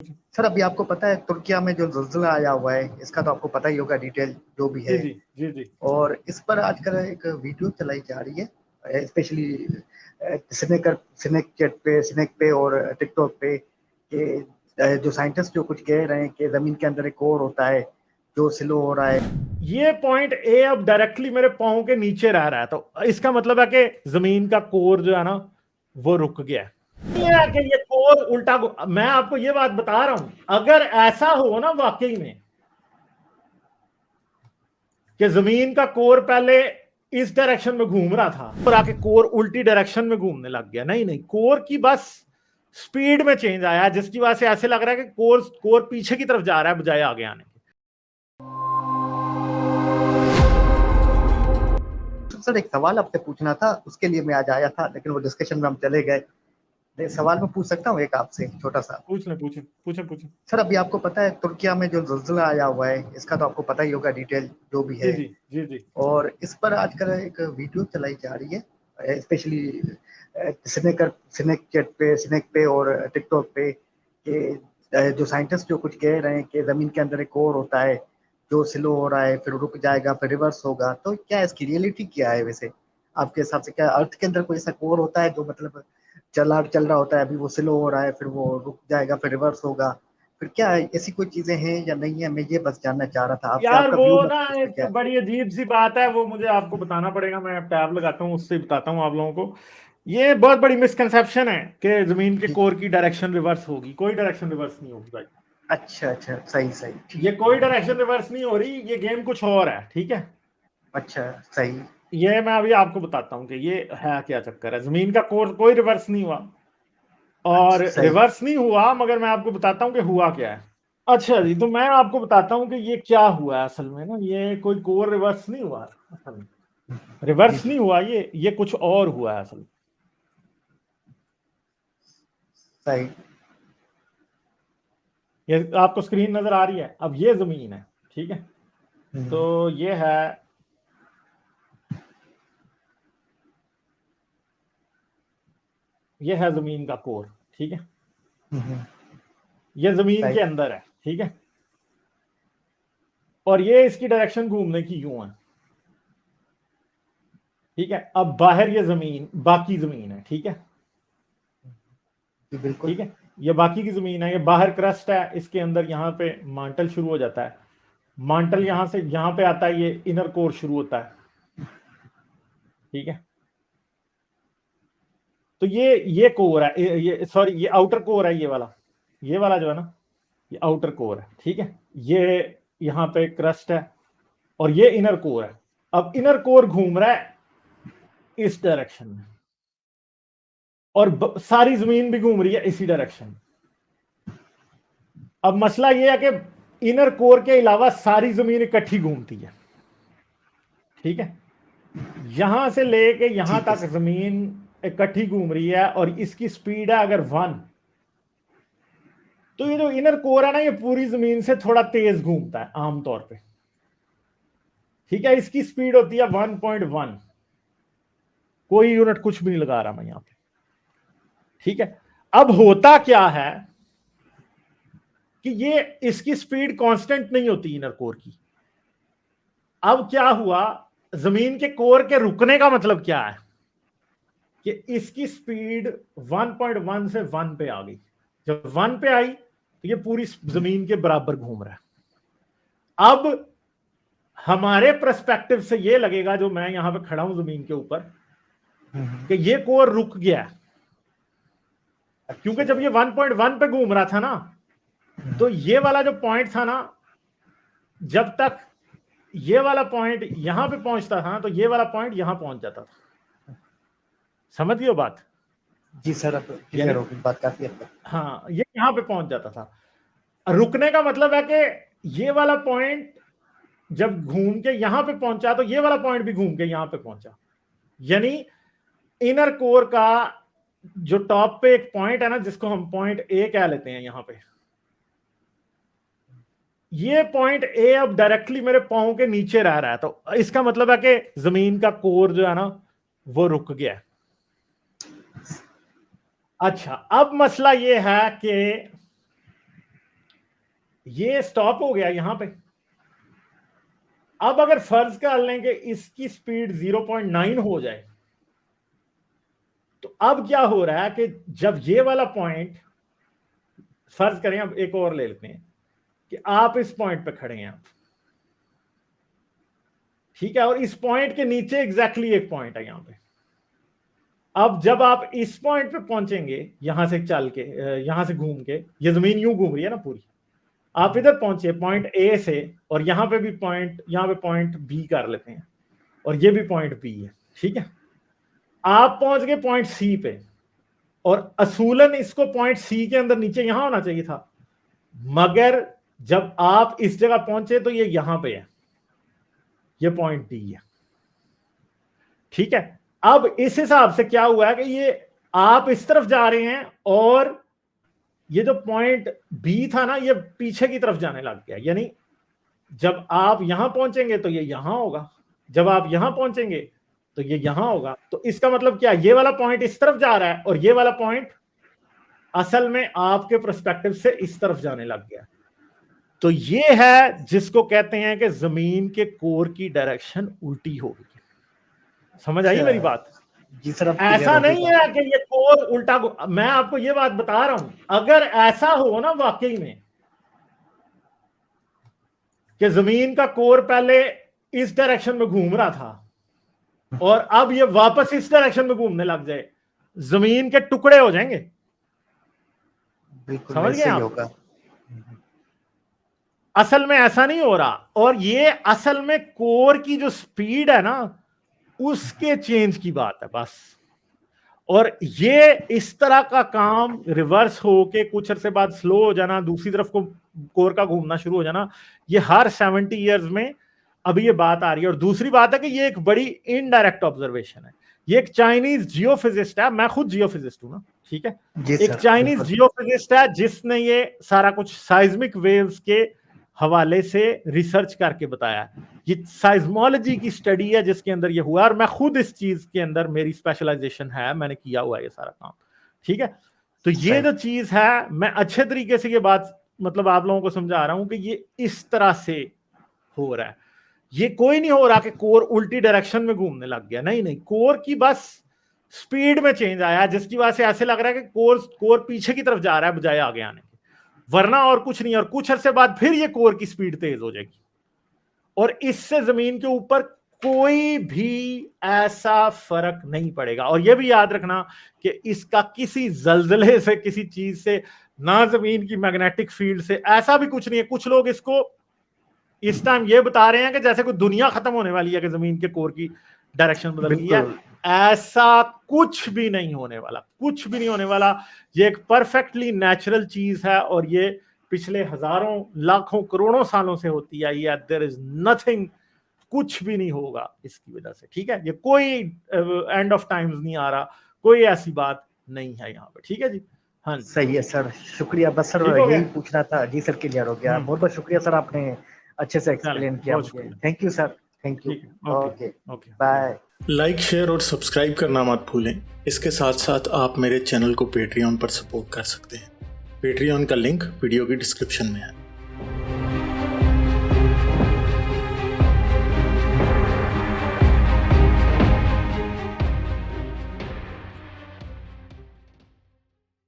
Sir अभी आपको पता है तुर्किया में जो ज़ुल्ज़ुला आया हुआ है, इसका तो आपको पता ही होगा डिटेल जो भी जी है। जी जी जी। और इस पर आजकल एक वीडियो चलाई जा रही है, स्पेशली स्नेक पे और टिकटॉक पे कि जो साइंटिस्ट जो कुछ कह रहे हैं कि जमीन के अंदर एक और होता है जो स्लो हो रहा है। ये पॉइंट ए अब डायरेक्टली मेरे पाँव के नीचे रह रहा है, तो इसका मतलब है कि जमीन का कोर जो है ना वो रुक गया है। ये है कि ये कोर उल्टा मैं आपको ये बात बता रहा हूं, अगर ऐसा हो ना वाकई में कि जमीन का कोर पहले इस डायरेक्शन में घूम रहा था और आके कोर उल्टी डायरेक्शन में घूमने लग गया, नहीं नहीं, कोर की बस स्पीड में चेंज आया जिसकी वजह से ऐसे लग रहा है कि कोर पीछे की तरफ जा रहा है बजाय आगे आने के। सर एक सवाल आपसे पूछना था, उसके लिए मैं आज आया था, लेकिन वो डिस्कशन में हम चले गए। सवाल मैं पूछ सकता हूँ एक आपसे छोटा सा? पूछ लें, पूछें पूछें पूछें। सर अभी आपको पता है तुर्किया में जो ज़ुल्ज़ुला आया हुआ है, इसका तो आपको पता ही होगा डिटेल जो भी जी है। जी जी जी। और इस पर आजकल एक वीडियो चलाई जा रही है, स्पेशली स्नेक पे और टिकटॉक पे कि जो साइंटिस्ट जो कुछ कह रहे हैं कि जमीन के अंदर एक और होता है जो स्लो हो रहा है, फिर रुक जाएगा, फिर रिवर्स होगा। तो क्या इसकी रियलिटी क्या है वैसे आपके हिसाब से? क्या अर्थ के अंदर कोई ऐसा कोर होता है जो मतलब चल रहा होता है, अभी वो स्लो हो रहा है, फिर वो रुक जाएगा, फिर रिवर्स होगा? फिर क्या ऐसी कोई चीजें हैं या नहीं है? मैं ये बस जानना चाह रहा था आपसे, यार आपका वो व्यू ना मतलब इस पे एक क्या है? बड़ी अजीब सी बात है, वो मुझे आपको बताना पड़ेगा, मैं टैब लगाता हूँ उससे बताता हूँ आप लोगों को। ये बहुत बड़ी मिसकंसेप्शन है कि जमीन के जी। कोर की डायरेक्शन रिवर्स होगी, कोई डायरेक्शन रिवर्स नहीं होगी भाई। अच्छा अच्छा, सही सही, ये ठीक कोई है। डायरेक्शन रिवर्स नहीं हो रही, ये गेम कुछ और है, ठीक है। अच्छा, सही। ये मैं अभी आपको बताता हूँ कि ये है क्या चक्कर है। जमीन का कोर कोई रिवर्स नहीं हुआ, और अच्छा, सही। रिवर्स नहीं हुआ, मगर मैं आपको बताता हूँ कि हुआ क्या है। अच्छा जी, तो मैं आपको बताता हूँ कि ये क्या हुआ है असल में ना। ये कोई कोर रिवर्स नहीं हुआ असल में, जी रिवर्स जी, नहीं हुआ, ये कुछ और हुआ है असल में। सही। ये आपको स्क्रीन नजर आ रही है, अब ये जमीन है, ठीक है। तो हम्म, ये है, ये है जमीन का कोर, ठीक है। हम्म, ये जमीन सही। के अंदर है, ठीक है। और ये इसकी डायरेक्शन घूमने की यूं है, ठीक है। अब बाहर ये जमीन, बाकी जमीन है, ठीक है। जी बिल्कुल। ठीक है, ये बाकी की जमीन है, ये बाहर क्रस्ट है, इसके अंदर यहाँ पे मांटल शुरू हो जाता है। मांटल यहां से यहां पे आता है, ये इनर कोर शुरू होता है, ठीक है। तो ये कोर है, ये सॉरी, ये आउटर कोर है, ये वाला जो है ना, ये आउटर कोर है, ठीक है। ये यहां पे क्रस्ट है, और ये इनर कोर है। अब इनर कोर घूम रहा है इस डायरेक्शन में, और सारी जमीन भी घूम रही है इसी डायरेक्शन में। अब मसला ये है कि इनर कोर के अलावा सारी जमीन इकट्ठी घूमती है, ठीक है। यहां से लेके यहां ठीक है तक सर। जमीन इकट्ठी घूम रही है, और इसकी स्पीड है अगर 1, तो ये जो इनर कोर है ना, ये पूरी जमीन से थोड़ा तेज घूमता है आमतौर पे, ठीक है। इसकी स्पीड होती है 1.1, कोई यूनिट कुछ भी नहीं लगा रहा मैं यहां पे, ठीक है। अब होता क्या है कि ये इसकी स्पीड कांस्टेंट नहीं होती इनर कोर की। अब क्या हुआ, जमीन के कोर के रुकने का मतलब क्या है कि इसकी स्पीड 1.1 से 1 पे आ गई। जब 1 पे आई तो ये पूरी जमीन के बराबर घूम रहा है। अब हमारे पर्सपेक्टिव से ये लगेगा, जो मैं यहां पे खड़ा हूं जमीन के ऊपर, कि ये कोर रुक गया है। क्योंकि अच्छा। जब ये 1.1 पे घूम रहा था ना, तो ये वाला जो पॉइंट था ना, जब तक ये वाला पॉइंट यहां पे पहुंचता था, तो ये वाला पॉइंट यहां पहुंच जाता था। समझ गए बात? जी सर, अब क्लियर यानी होगी बात काफी हद तक। हाँ, ये यहां पे पहुंच जाता था। रुकने का मतलब है कि ये वाला पॉइंट जब घूम के यहां पे पहुंचा, तो ये वाला पॉइंट भी घूम के यहां पे पहुंचा। यानी इनर कोर का जो टॉप पे एक पॉइंट है ना, जिसको हम पॉइंट ए कह लेते हैं यहां पे, ये पॉइंट ए अब डायरेक्टली मेरे पांव के नीचे रह रहा है, तो इसका मतलब है कि जमीन का कोर जो है ना वो रुक गया है। अच्छा, अब मसला ये है कि ये स्टॉप हो गया यहां पे। अब अगर फर्ज कर लें कि इसकी स्पीड 0.9 हो जाए, तो अब क्या हो रहा है कि जब ये वाला पॉइंट, फर्ज करें, अब एक और ले लेते हैं कि आप इस पॉइंट पे खड़े हैं आप, ठीक है, और इस पॉइंट के नीचे एग्जैक्टली एक पॉइंट है यहां पे। अब जब आप इस पॉइंट पे पहुंचेंगे, यहां से चल के, यहां से घूम के, ये जमीन यूं घूम रही है ना पूरी, आप इधर पहुंचे पॉइंट ए से, और यहां पे भी पॉइंट, यहां पे पॉइंट बी कर लेते हैं, और ये भी पॉइंट बी है, ठीक है। आप पहुंच गए पॉइंट सी पे, और असूलन इसको पॉइंट सी के अंदर नीचे यहां होना चाहिए था, मगर जब आप इस जगह पहुंचे तो ये यहां पे है, ये पॉइंट डी है, ठीक है। अब इस हिसाब से क्या हुआ है कि ये आप इस तरफ जा रहे हैं, और ये जो पॉइंट बी था ना, ये पीछे की तरफ जाने लग गया, यानी जब आप यहां पहुंचेंगे तो ये यहां होगा, जब आप यहां पहुंचेंगे तो ये यहां होगा। तो इसका मतलब क्या, ये वाला पॉइंट इस तरफ जा रहा है, और ये वाला पॉइंट असल में आपके पर्सपेक्टिव से इस तरफ जाने लग गया। तो ये है जिसको कहते हैं कि जमीन के कोर की डायरेक्शन उल्टी हो गई। समझ आई मेरी बात? जी सर, ऐसा नहीं है कि ये कोर उल्टा, मैं आपको ये बात बता रहा हूं, अगर ऐसा हो ना वाकई में कि जमीन का कोर पहले इस डायरेक्शन में घूम रहा था और अब ये वापस इस डायरेक्शन में घूमने लग जाए, जमीन के टुकड़े हो जाएंगे। बिल्कुल समझ गए आप? होगा। असल में ऐसा नहीं हो रहा, और ये असल में कोर की जो स्पीड है ना, उसके चेंज की बात है बस। और ये इस तरह का काम रिवर्स हो के कुछ अरसे बाद स्लो हो जाना, दूसरी तरफ को कोर का घूमना शुरू हो जाना, ये हर 70 इयर्स में अभी ये बात आ रही है। और दूसरी बात है कि ये एक बड़ी इनडायरेक्ट ऑब्जर्वेशन है। ये एक चाइनीज जियोफिजिस्ट है, मैं खुद जियोफिजिस्ट हूं ना, ठीक है, एक चाइनीज जियोफिजिस्ट है जिसने ये सारा कुछ साइज्मिक वेव्स के हवाले से रिसर्च करके बताया है। ये साइज्मोलॉजी की स्टडी है जिसके अंदर ये हुआ, और मैं खुद इस चीज के अंदर, मेरी स्पेशलाइजेशन है, मैंने किया हुआ है ये सारा काम, ठीक है। तो ये जो चीज है, मैं अच्छे तरीके से ये बात मतलब आप लोगों को समझा रहा हूं कि ये इस तरह से हो रहा है। ये कोई नहीं हो रहा कि कोर उल्टी डायरेक्शन में घूमने लग गया, नहीं नहीं, कोर की बस स्पीड में चेंज आया जिसकी वजह से ऐसे लग रहा है कि कोर पीछे की तरफ जा रहा है बजाय आगे आने के, वरना और कुछ नहीं। और कुछ अरसे बाद फिर ये कोर की स्पीड तेज हो जाएगी, और इससे जमीन के ऊपर कोई भी ऐसा फर्क नहीं पड़ेगा। और यह भी याद रखना कि इसका किसी जलजले से, किसी चीज से, ना जमीन की मैग्नेटिक फील्ड से, ऐसा भी कुछ नहीं है। कुछ लोग इसको इस टाइम ये बता रहे हैं कि जैसे कोई दुनिया खत्म होने वाली है कि जमीन के कोर की डायरेक्शन बदल गई है। ऐसा कुछ भी नहीं होने वाला, कुछ भी नहीं होने वाला। ये एक परफेक्टली नेचुरल चीज है, और ये पिछले हजारों, लाखों, करोड़ों सालों से होती आई है। देयर इज नथिंग, कुछ भी नहीं होगा इसकी वजह से, ठीक है। ये कोई एंड ऑफ टाइम्स नहीं आ रहा, कोई ऐसी बात नहीं है यहाँ पे, ठीक है जी। हाँ, सही है सर, शुक्रिया। बस सर यही पूछना था। जी सर, क्लियर हो गया। बहुत बहुत शुक्रिया सर, आपने अच्छे से एक्सप्लेन किया मुझे। Thank you sir, thank you. Okay, bye. Like, share और सब्सक्राइब करना मत भूलें। इसके साथ साथ आप मेरे चैनल को पेट्रियन पर सपोर्ट कर सकते हैं। पेट्रियन का लिंक वीडियो की डिस्क्रिप्शन में है।